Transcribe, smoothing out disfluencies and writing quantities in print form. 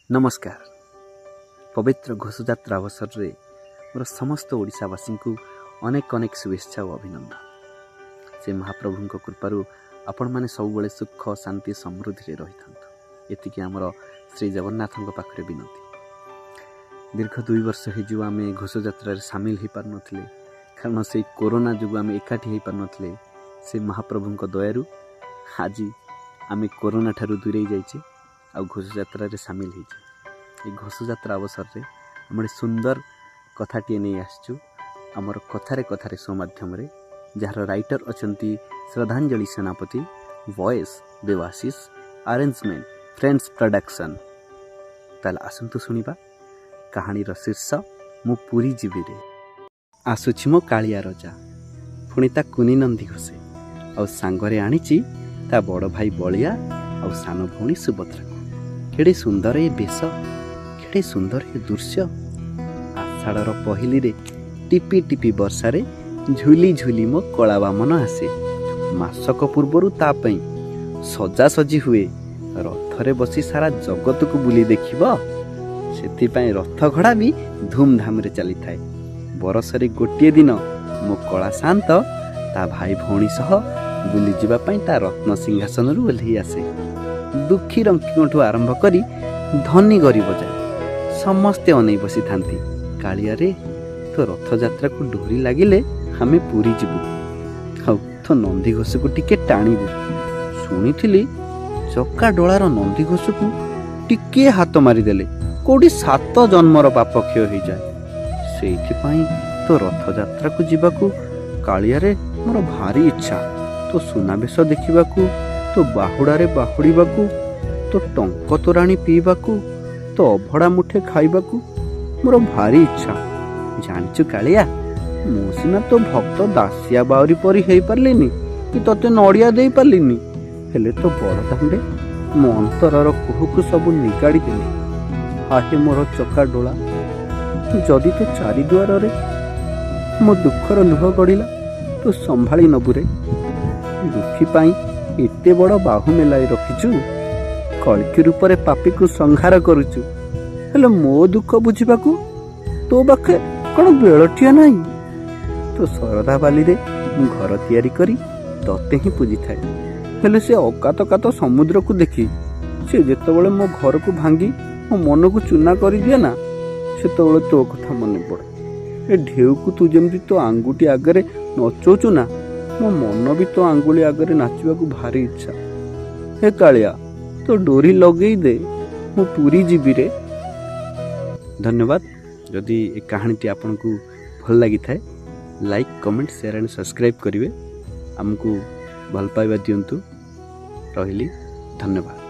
नमस्कार। पवित्र घोषयात्रा अवसर में मोर समस्त ओडिशावासी को अनेक अनेक शुभेच्छा और अभिनंदन। से महाप्रभु कृपारू आपण मैंने सब सुख शांति समृद्धि रही था। ये आमर श्री जगन्नाथ पाखे विनती। दीर्घ 2 वर्ष हो आम घोषयात्रा सामिल हो पार नुले, कारण से कोरोना जो आम एकाठी हो पार नुले। से महाप्रभु दयारू आज आम कोरोना ठारू दूरे जाइए आ घोषयात्रा सामिल हो। घोषयात्रा अवसर में आम सुंदर कथाटे नहीं आसचु आमर कथारे कथारे शो माध्यम जार राइटर अच्छा Shraddhanjali Senapati, voice Debashish, arrangement friends production. ताल आसतु शुणा कहानीर शीर्ष मु पुरी जीवी रे आसुछि मो कालिया रजा, पुणी ता कुनी नंदी घोषे आ सांगरे आनीची ता बड़ भाई बलिया आ सान भौणी सुभद्रा को। केड़े सुंदर ए बेश, केड़े सुंदर ए दृश्य। आषाढ़र पहिली रे टिपी टिपी वर्षारे झुली झुली मो कला बामन आसे। मासक पूर्वरु ता पई सजा सजी हुए। रथरे बसी सारा जगत को बुली देखिबो, सेति पई रथ घोड़ा भी धूमधाम रे चली थाए। बरसरे गोटे दिन मो कला शांत ता भाई भौणी सह बुली जिबा पई ता रत्न सिंहासन रु ओल्ही आसे। दुखी रंकीठू आरंभ करी धनी गरीब जाए समस्ते अनै बसी थांती। कालिया रे तो रथ यात्रा को डोरी लागिले हमें पूरी जीवु, तो नंदी घोष को टिके टाणीबु। शुणिथिली चक्का डोलार नंदी घोष को टिके हाथ मारिदेले कोडी 7 जन्मर पाप क्षय हो जाए। सेइथिपाई तो रथ यात्रा को जीवाकू कालिया रे मोर भारी इच्छा। तो सुनाबेश देखिबाकू, तो बाहुड़ारे बाहुड़ीबाकू, तो टंक तोराणी पीबाकू, तो अभड़ा मुठे खाइबाकू मोर भारी इच्छा। जानिचु कालिया, मु सिना तो भक्त दासिया बाउरी परी हेई पारलिनी कि तते नड़िया देई पारलिनी, हेले तो बड़दांडे मो अंतरर कुहुकु सब निगाड़ी देली। आहे मोर चका डोला, जदि तो चारि दुआर रे मो दुखर लुह गड़िला तो संभाली नबुरे। दुखी पाई एते बड़ बाहु मेलाई रखिचु, कलकी रूप रे पापी को संहार करुचु, हेले मो दुख बुझिबाकू तो बाखे कौन बेलटिया नहीं। तो शरदा बाली रे घर तैयारी करी तते ही पूजी थाए, हेले से अकात समुद्र को देखी से जेतेबेले मो घर को भांगी मो मन को चूना करी दिए ना, सेतेबेले तो कथा मन पड़े। ए ढेउ को तू जेमती तो आंगुठी आगरे नचौचु ना, मो मन भी तो आंगुली आगरे नाचवा को भारी इच्छा। हे कालिया, तो डोरी लगेई दे, मो पूरी जीवी रे। धन्यवाद। जदि ए कहानीटी आपको भल लगी थाए like comment share and subscribe करिवे। हमको भल पाइबा दियंतु। रहिली, धन्यवाद।